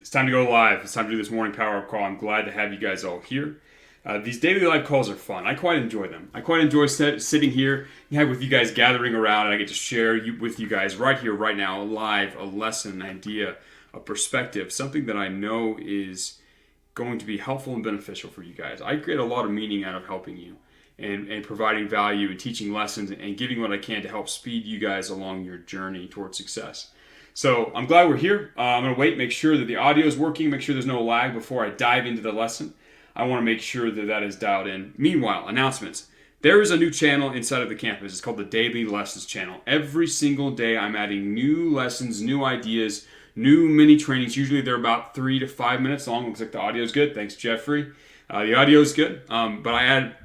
It's time to go live. It's time to do this morning power up call. I'm glad to have you guys all here. These daily live calls are fun. I quite enjoy them. I quite enjoy sitting here with you guys gathering around, and I get to share with you guys right here, right now, live, a lesson, an idea, a perspective, something that I know is going to be helpful and beneficial for you guys. I get a lot of meaning out of helping you and providing value and teaching lessons and giving what I can to help speed you guys along your journey towards success. So I'm glad we're here. I'm going to wait, make sure that the audio is working, make sure there's no lag before I dive into the lesson. I want to make sure that that is dialed in. Meanwhile, announcements. There is a new channel inside of the campus. It's called the Daily Lessons channel. Every single day I'm adding new lessons, new ideas, new mini trainings. Usually they're about 3 to 5 minutes long. Looks like the audio is good. Thanks, Jeffrey. The audio is good, but I add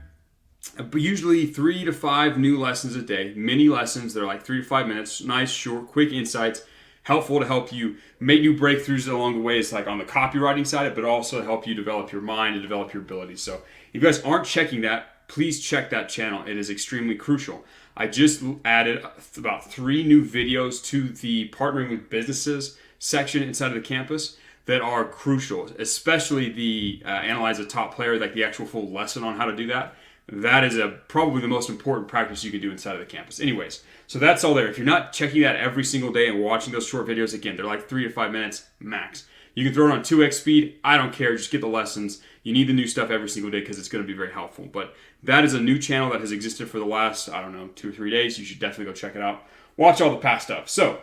usually 3 to 5 new lessons a day. Mini lessons. They're like 3 to 5 minutes. Nice, short, quick insights. Helpful to help you make new breakthroughs along the way. It's like on the copywriting side, but also to help you develop your mind and develop your abilities. So if you guys aren't checking that, please check that channel. It is extremely crucial. I just added about 3 new videos to the Partnering with Businesses section inside of the campus that are crucial, especially the Analyze a Top Player, like the actual full lesson on how to do that. That is probably the most important practice you can do inside of the campus. Anyways, so that's all there. If you're not checking that every single day and watching those short videos, again, they're like 3 to 5 minutes max. You can throw it on 2x speed. I don't care. Just get the lessons. You need the new stuff every single day because it's going to be very helpful. But that is a new channel that has existed for the last, 2 or 3 days. You should definitely go check it out. Watch all the past stuff. So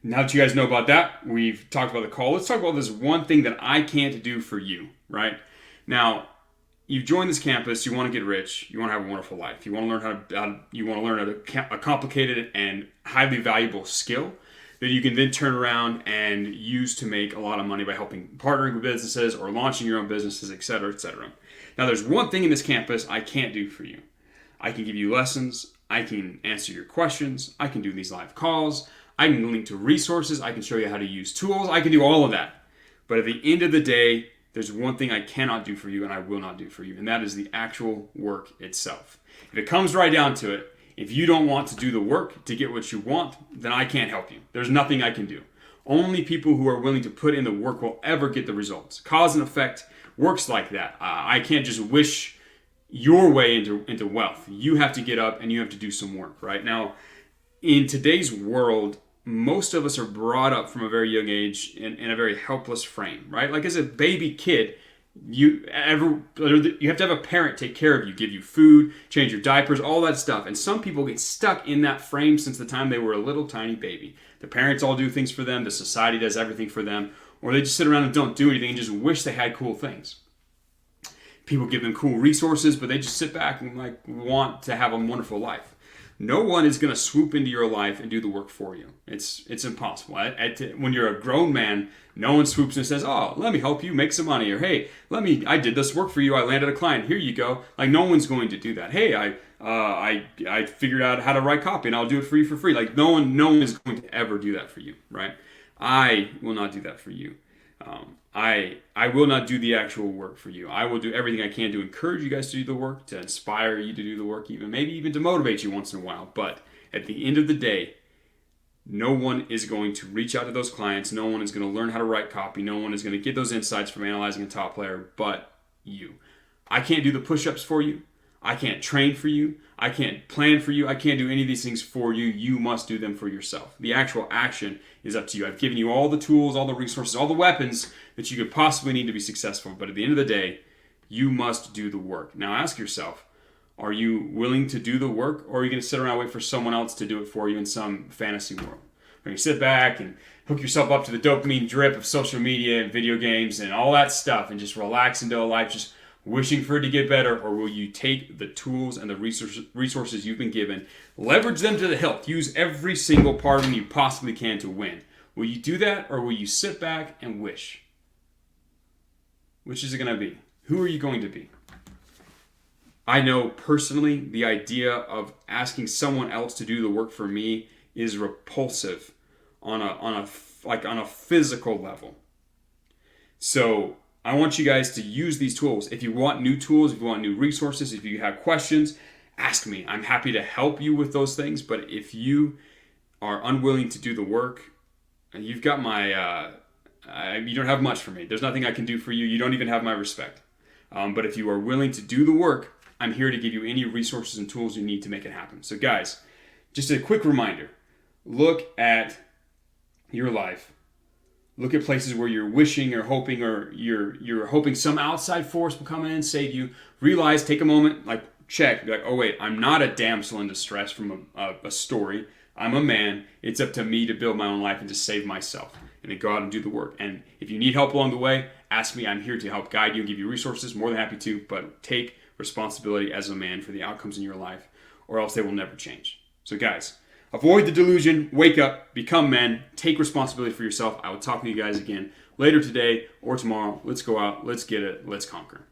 now that you guys know about that, we've talked about the call. Let's talk about this one thing that I can't do for you, right? Now, you've joined this campus. You want to get rich. You want to have a wonderful life. You want to learn a complicated and highly valuable skill that you can then turn around and use to make a lot of money by partnering with businesses or launching your own businesses, et cetera, et cetera. Now, there's one thing in this campus I can't do for you. I can give you lessons. I can answer your questions. I can do these live calls. I can link to resources. I can show you how to use tools. I can do all of that. But at the end of the day, there's one thing I cannot do for you and I will not do for you, and that is the actual work itself. If it comes right down to it, if you don't want to do the work to get what you want, then I can't help you. There's nothing I can do. Only people who are willing to put in the work will ever get the results. Cause and effect works like that. I can't just wish your way into wealth. You have to get up and you have to do some work, right? Now, in today's world, most of us are brought up from a very young age in a very helpless frame, right? Like as a baby kid, you have to have a parent take care of you, give you food, change your diapers, all that stuff. And some people get stuck in that frame since the time they were a little tiny baby. The parents all do things for them, the society does everything for them, or they just sit around and don't do anything and just wish they had cool things. People give them cool resources, but they just sit back and want to have a wonderful life. No one is going to swoop into your life and do the work for you. It's impossible. When you're a grown man, no one swoops and says, "Oh, let me help you make some money," or "Hey, I did this work for you. I landed a client. Here you go." Like no one's going to do that. "Hey, I figured out how to write copy and I'll do it for you for free." Like no one is going to ever do that for you, right? I will not do that for you. I will not do the actual work for you. I will do everything I can to encourage you guys to do the work, to inspire you to do the work, maybe even to motivate you once in a while. But at the end of the day, no one is going to reach out to those clients. No one is going to learn how to write copy. No one is going to get those insights from analyzing a top player but you. I can't do the push-ups for you. I can't train for you. I can't plan for you. I can't do any of these things for you. You must do them for yourself. The actual action is up to you. I've given you all the tools, all the resources, all the weapons that you could possibly need to be successful. But at the end of the day, you must do the work. Now ask yourself, are you willing to do the work, or are you going to sit around and wait for someone else to do it for you in some fantasy world? Or you sit back and hook yourself up to the dopamine drip of social media and video games and all that stuff and just relax into a life just wishing for it to get better? Or will you take the tools and the resources you've been given, leverage them to the hilt, use every single part of them you possibly can to win? Will you do that, or will you sit back and wish? Which is it going to be? Who are you going to be? I know personally the idea of asking someone else to do the work for me is repulsive on a physical level. So I want you guys to use these tools. If you want new tools, if you want new resources, if you have questions, ask me. I'm happy to help you with those things. But if you are unwilling to do the work, you've got my You don't have much for me. There's nothing I can do for you. You don't even have my respect. But if you are willing to do the work, I'm here to give you any resources and tools you need to make it happen. So guys, just a quick reminder. Look at your life. Look at places where you're wishing or hoping, or you're hoping some outside force will come in and save you. Realize, take a moment, check. Be like, oh wait, I'm not a damsel in distress from a story. I'm a man. It's up to me to build my own life and to save myself. And then go out and do the work. And if you need help along the way, ask me. I'm here to help guide you and give you resources. More than happy to. But take responsibility as a man for the outcomes in your life, or else they will never change. So guys, avoid the delusion. Wake up. Become men. Take responsibility for yourself. I will talk to you guys again later today or tomorrow. Let's go out. Let's get it. Let's conquer.